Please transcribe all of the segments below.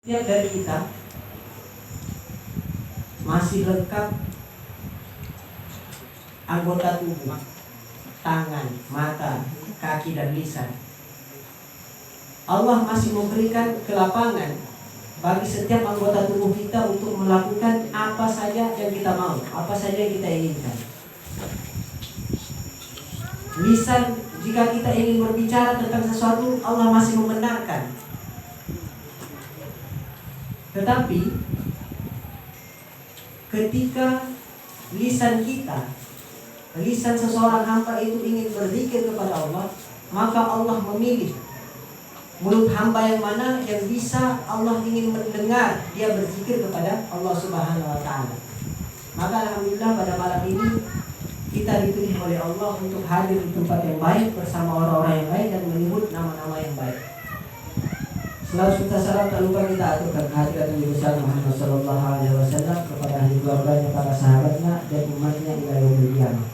Setiap dari kita masih lengkap anggota tubuh, tangan, mata, kaki, dan lisan. Allah masih memberikan kelapangan bagi setiap anggota tubuh kita untuk melakukan apa saja yang kita mau, apa saja yang kita inginkan. Lisan, jika kita ingin berbicara tentang sesuatu, Allah masih membenarkan. Tetapi ketika lisan kita, lisan seseorang hamba itu ingin berzikir kepada Allah, maka Allah memilih mulut hamba yang mana yang bisa Allah ingin mendengar dia berzikir kepada Allah Subhanahu wa Ta'ala. Maka alhamdulillah pada malam ini kita dipilih oleh Allah untuk hadir di tempat yang baik bersama orang-orang yang baik dan menyebut nama-nama yang baik. Selalu kita salam tak lupa kita aturkan kehadirat Nabi besar Muhammad sallallahu alaihi wasallam kepada ahli keluarganya, para sahabatnya dan umatnya hingga yaumil qiyamah.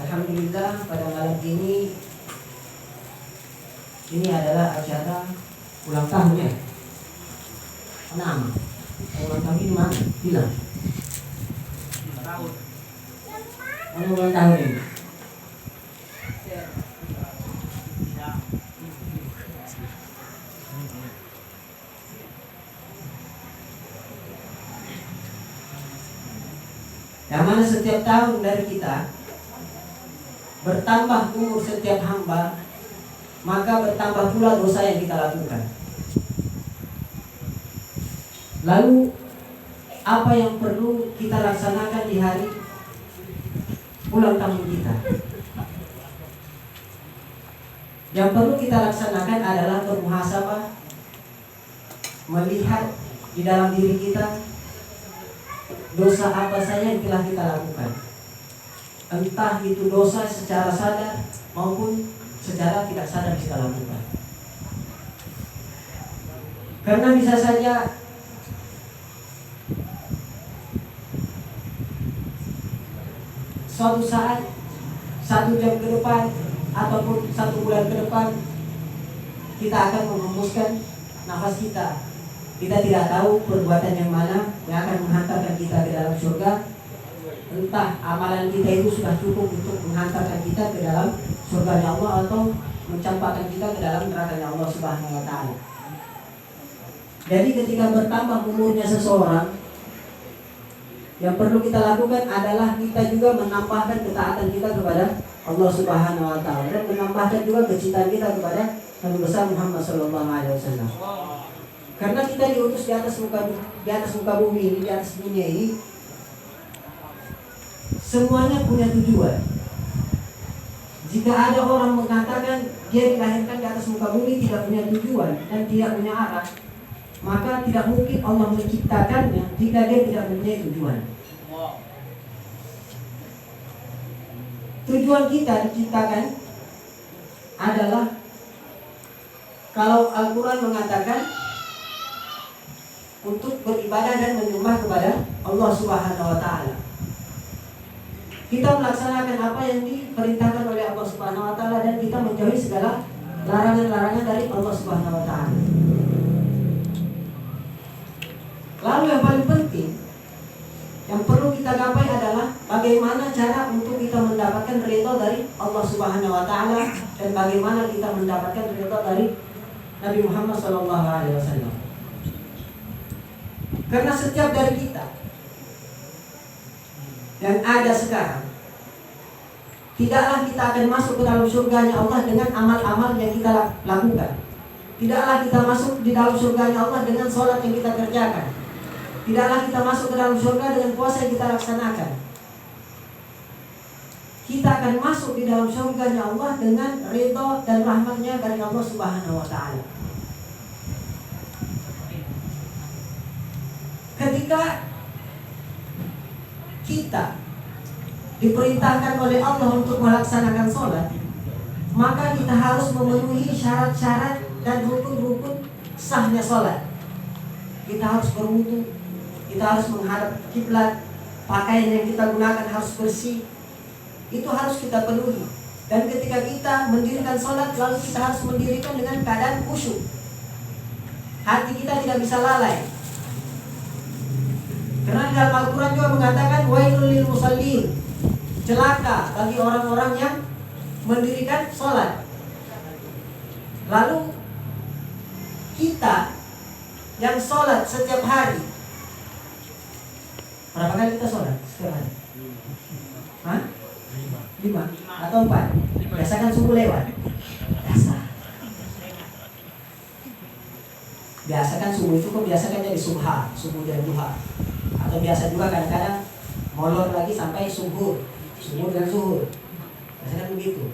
Alhamdulillah pada malam ini adalah acara ulang tahunnya. Nama ulang tahun ini mana? Bilang. 5 tahun. Mana ulang tahun ini? Yang mana setiap tahun dari kita bertambah umur setiap hamba, maka bertambah pula dosa yang kita lakukan. Lalu apa yang perlu kita laksanakan di hari ulang tahun kita? Yang perlu kita laksanakan adalah bermuhasabah, melihat di dalam diri kita dosa apa saja yang telah kita lakukan. Entah itu dosa secara sadar maupun secara tidak sadar kita lakukan. Karena bisa saja suatu saat, 1 jam ke depan ataupun 1 bulan ke depan kita akan menghembuskan nafas kita. Kita tidak tahu perbuatan yang mana yang akan menghantarkan kita ke dalam surga. Entah amalan kita itu sudah cukup untuk menghantarkan kita ke dalam surganya Allah atau mencampakkan kita ke dalam nerakanya Allah Subhanahu wa Ta'ala. Jadi ketika bertambah umurnya seseorang, yang perlu kita lakukan adalah kita juga menambahkan ketaatan kita kepada Allah Subhanahu wa Ta'ala dan menambahkan juga kecintaan kita kepada Nabi besar Muhammad sallallahu alaihi wasallam. Karena kita diutus di atas muka bumi ini, di atas dunia ini, semuanya punya tujuan. Jika ada orang mengatakan dia dilahirkan di atas muka bumi tidak punya tujuan dan tidak punya arah, maka tidak mungkin Allah menciptakannya jika dia tidak mempunyai tujuan. Tujuan kita diciptakan adalah, kalau Al-Quran mengatakan, untuk beribadah dan menyembah kepada Allah Subhanahu wa Ta'ala. Kita melaksanakan apa yang diperintahkan oleh Allah Subhanahu wa Ta'ala dan kita menjauhi segala larangan-larangan dari Allah Subhanahu wa Ta'ala. Lalu yang paling penting yang perlu kita gapai adalah bagaimana cara untuk kita mendapatkan ridha dari Allah Subhanahu wa Ta'ala dan bagaimana kita mendapatkan ridha dari Nabi Muhammad sallallahu alaihi wasallam. Karena setiap dari kita yang ada sekarang, tidaklah kita akan masuk ke dalam surganya Allah dengan amal-amal yang kita lakukan. Tidaklah kita masuk di dalam surganya Allah dengan sholat yang kita kerjakan. Tidaklah kita masuk ke dalam surga dengan puasa yang kita laksanakan. Kita akan masuk di dalam surganya Allah dengan ridha dan rahmatnya dari Allah Subhanahu wa Ta'ala. Ketika kita diperintahkan oleh Allah untuk melaksanakan sholat, maka kita harus memenuhi syarat-syarat dan rukun-rukun sahnya sholat. Kita harus berwudu, kita harus menghadap kiblat, pakaian yang kita gunakan harus bersih. Itu harus kita penuhi. Dan ketika kita mendirikan sholat, lalu kita harus mendirikan dengan keadaan khusyuk. hati kita tidak bisa lalai. Karena dalam Al-Quran juga mengatakan wailul lil musallin, celaka bagi orang-orang yang mendirikan sholat. Lalu kita yang sholat setiap hari, berapa kali kita sholat setiap hari? Hah? 5 atau 4? Biasa kan subuh lewat. Biasa kan subuh itu kok biasa kan jadi subha, subuh dan duha. Atau biasa juga kadang-kadang molor lagi sampai subuh dan zuhur. Biasa kan begitu.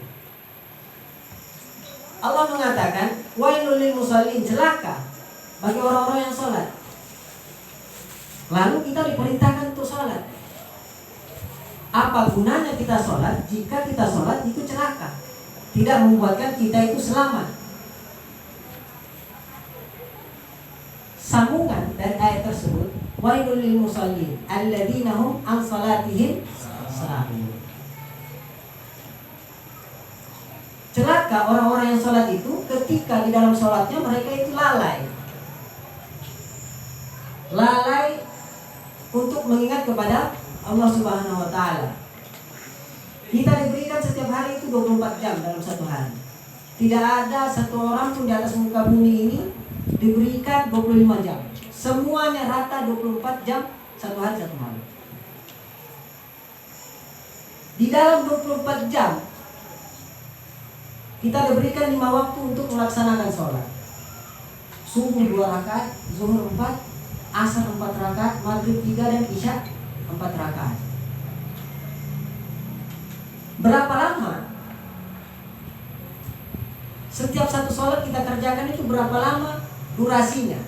Allah mengatakan wailul lil musallin, celaka bagi orang-orang yang sholat. Lalu kita diperintahkan untuk sholat. Apa gunanya kita sholat jika kita sholat itu celaka, tidak membuatkan kita itu selamat? Sambungan dari ayat tersebut, wailul lil musallin alladzina hum an salatihim sahun. Celaka orang-orang yang sholat itu ketika di dalam sholatnya mereka itu lalai untuk mengingat kepada Allah Subhanahu wa Ta'ala. Kita diberikan setiap hari itu 24 jam dalam satu hari. Tidak ada satu orang pun di atas muka bumi ini diberikan 25 jam. Semuanya rata 24 jam satu hari satu malam. Di dalam 24 jam kita diberikan 5 waktu untuk melaksanakan sholat. Subuh 2 rakaat, zuhur 4, asar 4 rakaat, maghrib 3 dan isya 4 rakaat. Berapa lama setiap satu sholat kita kerjakan itu, berapa lama durasinya?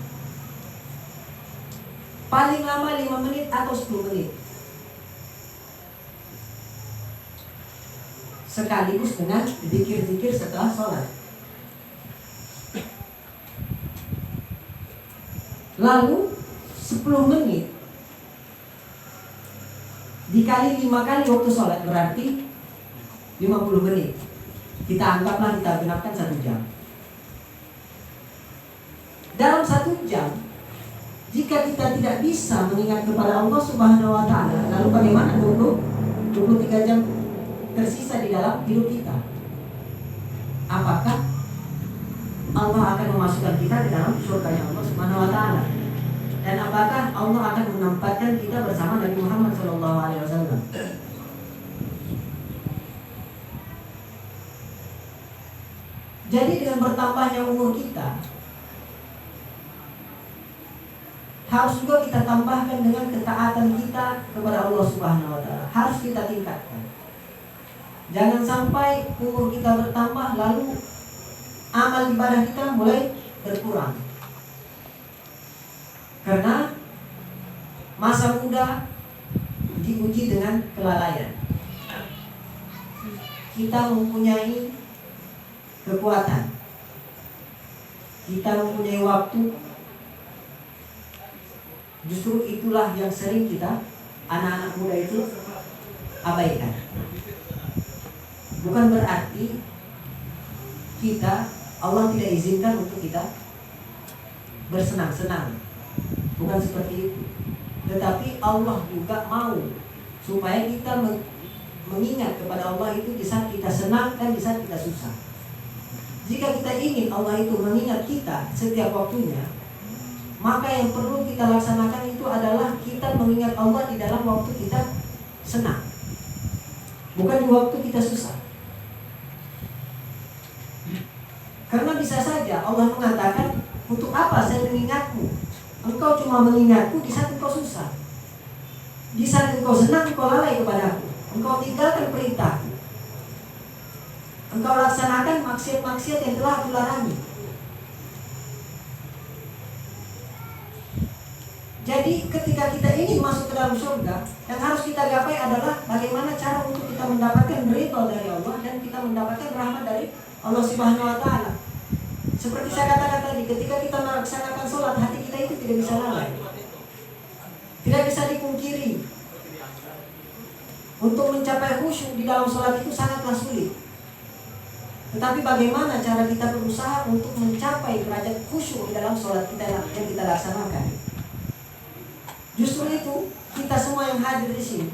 Paling lama 5 menit atau 10 menit. Sekaligus dengan zikir-zikir setelah sholat. Lalu 10 menit dikali 5 kali waktu sholat berarti 50 menit. Kita anggaplah kita genapkan 1 jam. Dalam 1 jam, jika kita tidak bisa mengingat kepada Allah Subhanahu wa Ta'ala, lalu bagaimana 23 jam tersisa di dalam hidup kita? Apakah Allah akan memasukkan kita di dalam surganya Allah Subhanahu wa Ta'ala? Dan apakah Allah akan menempatkan kita bersama Nabi Muhammad SAW? Jadi dengan bertambahnya umur kita, harus juga kita tambahkan dengan ketaatan kita kepada Allah Subhanahu wa Ta'ala. Harus kita tingkatkan. Jangan sampai umur kita bertambah lalu amal ibadah kita mulai berkurang. Karena masa muda diuji dengan kelalaian. Kita mempunyai kekuatan, kita mempunyai waktu. Justru itulah yang sering kita, anak-anak muda itu, abaikan. Bukan berarti kita, Allah tidak izinkan untuk kita bersenang-senang. Bukan seperti itu. Tetapi Allah juga mau supaya kita mengingat kepada Allah itu di saat kita senang dan di saat kita susah. Jika kita ingin Allah itu mengingat kita setiap waktunya, maka yang perlu kita laksanakan itu adalah kita mengingat Allah di dalam waktu kita senang, bukan di waktu kita susah. Karena bisa saja Allah mengatakan, untuk apa saya mengingatmu? Engkau cuma mengingatku di saat engkau susah. Di saat engkau senang, engkau lalai kepadaku. Engkau tinggalkan perintahku. Engkau laksanakan maksiat-maksiat yang telah aku larangi. Jadi ketika kita ingin masuk ke dalam surga, yang harus kita gapai adalah bagaimana cara untuk kita mendapatkan ridha dari Allah dan kita mendapatkan rahmat dari Allah Subhanahu wa Ta'ala. Seperti saya katakan tadi, ketika kita melaksanakan sholat, hati kita itu tidak bisa lalai, tidak bisa dipungkiri. Untuk mencapai khusyuk di dalam sholat itu sangatlah sulit. Tetapi bagaimana cara kita berusaha untuk mencapai derajat khusyuk di dalam sholat kita yang kita laksanakan. Justru itu, kita semua yang hadir di sini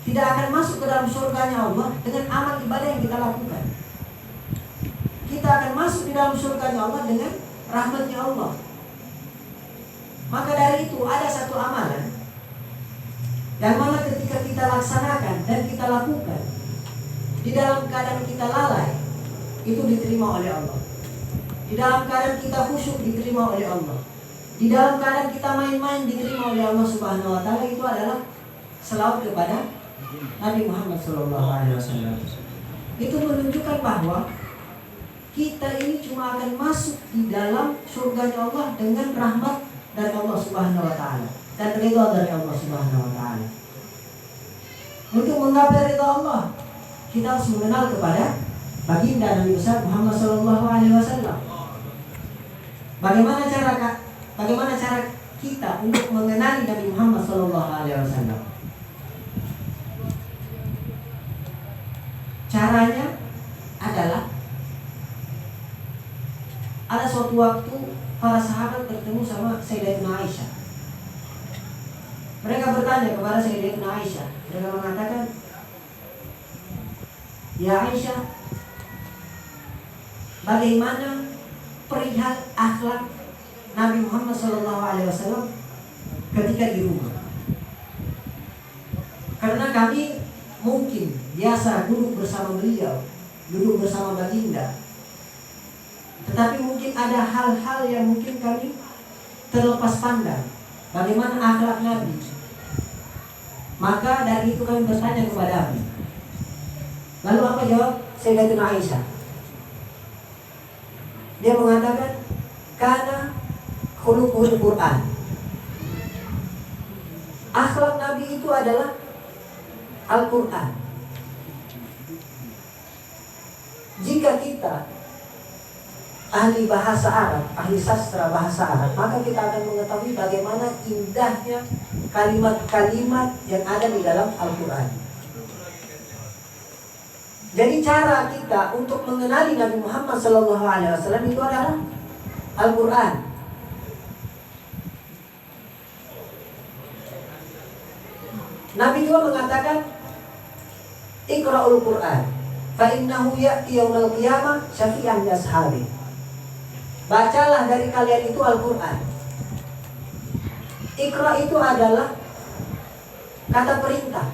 tidak akan masuk ke dalam surganya Allah dengan amal ibadah yang kita lakukan. Kita akan masuk di dalam surganya Allah dengan rahmatnya Allah. Maka dari itu ada satu amalan yang mana ketika kita laksanakan dan kita lakukan di dalam keadaan kita lalai, itu diterima oleh Allah. Di dalam keadaan kita khusyuk diterima oleh Allah. Di dalam keadaan kita main-main diterima oleh Allah Subhanahu wa taala. Itu adalah selawat kepada Nabi Muhammad SAW. Itu menunjukkan bahwa kita ini cuma akan masuk di dalam surganya Allah dengan rahmat dari Allah Subhanahu wa taala dan ridha dari Allah Subhanahu wa taala. Untuk menggapai ridha Allah, kita harus mengenal kepada baginda Nabi besar Muhammad SAW. Bagaimana cara kita untuk mengenali Nabi Muhammad SAW? Caranya adalah ada suatu waktu para sahabat bertemu sama Sayyidatina Aisyah. Mereka bertanya kepada Sayyidatina Aisyah. Mereka mengatakan, "Ya Aisyah, bagaimana perihal akhlak Nabi Muhammad SAW ketika di rumah? Karena kami mungkin biasa duduk bersama beliau, duduk bersama baginda, tetapi mungkin ada hal-hal yang mungkin kami terlepas pandang. Bagaimana akhlak Nabi? Maka dari itu kami bertanya kepada Nabi." Lalu apa jawab Sayyidatina Aisyah? Dia mengatakan, "Kana khuluqul Quran." Akhlak Nabi itu adalah Al-Quran. Jika kita ahli bahasa Arab, ahli sastra bahasa Arab, maka kita akan mengetahui bagaimana indahnya kalimat-kalimat yang ada di dalam Al-Quran. Jadi cara kita untuk mengenali Nabi Muhammad SAW itu adalah Al-Quran. Nabi juga mengatakan, "Iqra'ul Quran, fa innahu ya'ti yaumal qiyamah syafi'an li ashabi." Bacalah dari kalian itu Al-Quran. Iqra itu adalah kata perintah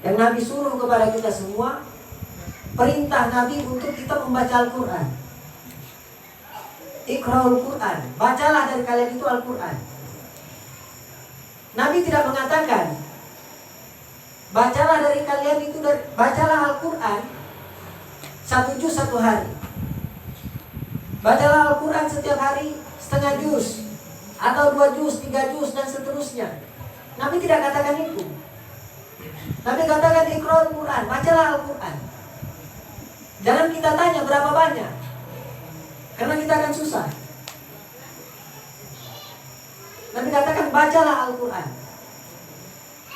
yang Nabi suruh kepada kita semua. Perintah Nabi untuk kita membaca Al-Quran. Iqra'ul Quran, bacalah dari kalian itu Al-Quran. Nabi tidak mengatakan bacalah dari kalian itu, bacalah Al-Quran 1 juz 1 hari. Bacalah Al-Quran setiap hari setengah juz, atau 2 juz, 3 juz, dan seterusnya. Nabi tidak katakan itu. Nabi katakan Iqra'ul Quran, bacalah Al-Quran. Jangan kita tanya berapa banyak, karena kita akan susah. Nabi katakan bacalah Al-Quran.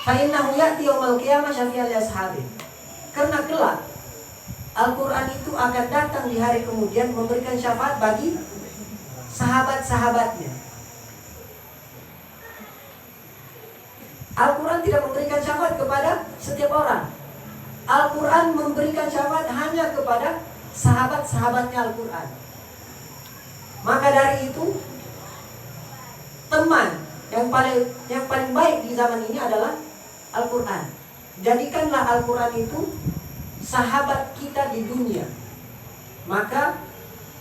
Fa innahu ya'ti yaumal qiyamah syafi'an li ashabi. Karena kelak Al-Quran itu akan datang di hari kemudian memberikan syafaat bagi sahabat-sahabatnya. Al-Quran tidak memberikan syafaat kepada setiap orang. Al-Quran memberikan syafaat hanya kepada sahabat-sahabatnya Al-Quran. Maka dari itu, teman yang paling baik di zaman ini adalah Al-Quran. Jadikanlah Al-Quran itu sahabat kita di dunia, maka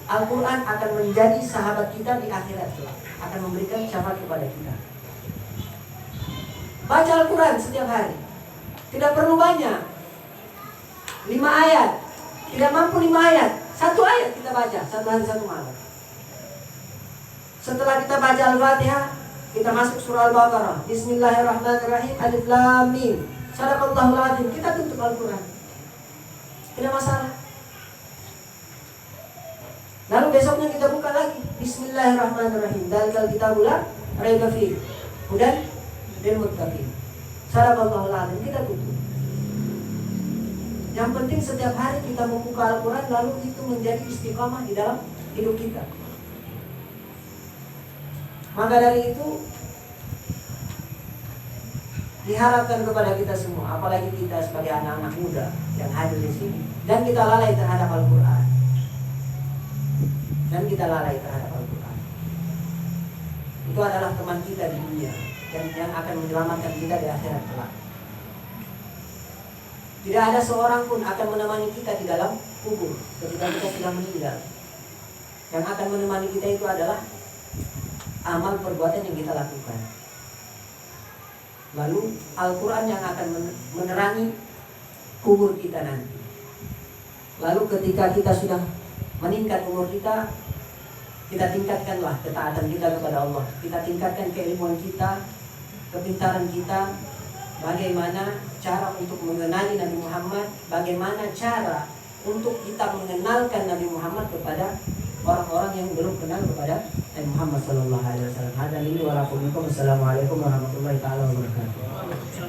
Al-Quran akan menjadi sahabat kita di akhirat kelak, akan memberikan syafaat kepada kita. Baca Al-Quran setiap hari. Tidak perlu banyak, 5 ayat. Tidak mampu 5 ayat, 1 ayat kita baca 1 hari 1 malam. Setelah kita baca Al-Fatihah, kita masuk surah Al-Baqarah. Bismillahirrahmanirrahim, Alif Lam Mim, Shadaqallahul Azim. Kita tutup Al-Quran, tidak masalah. Lalu besoknya kita buka lagi, Bismillahirrahmanirrahim, Dzalikal kitabul la raiba fihi hudan lil muttaqin, Shadaqallahul Azim. Kita tutup. Yang penting setiap hari kita membuka Al-Quran, lalu itu menjadi istiqamah di dalam hidup kita. Maka dari itu diharapkan kepada kita semua, apalagi kita sebagai anak-anak muda yang hadir di sini, dan kita lalai terhadap Al-Quran. Itu adalah teman kita di dunia yang akan menyelamatkan kita di akhirat kelak. Tidak ada seorang pun akan menemani kita di dalam kubur ketika kita sudah meninggal. Yang akan menemani kita itu adalah amal perbuatan yang kita lakukan. Lalu Al-Quran yang akan menerangi kubur kita nanti. Lalu ketika kita sudah meningkat umur kita tingkatkanlah ketaatan kita kepada Allah. Kita tingkatkan keilmuan kita, kepintaran kita, bagaimana cara untuk mengenali Nabi Muhammad, bagaimana cara untuk kita mengenalkan Nabi Muhammad kepada orang-orang yang belum kenal kepada Nabi Muhammad sallallahu alaihi wasallam. Hadzal wa lakum. Assalamualaikum warahmatullahi taala wabarakatuh.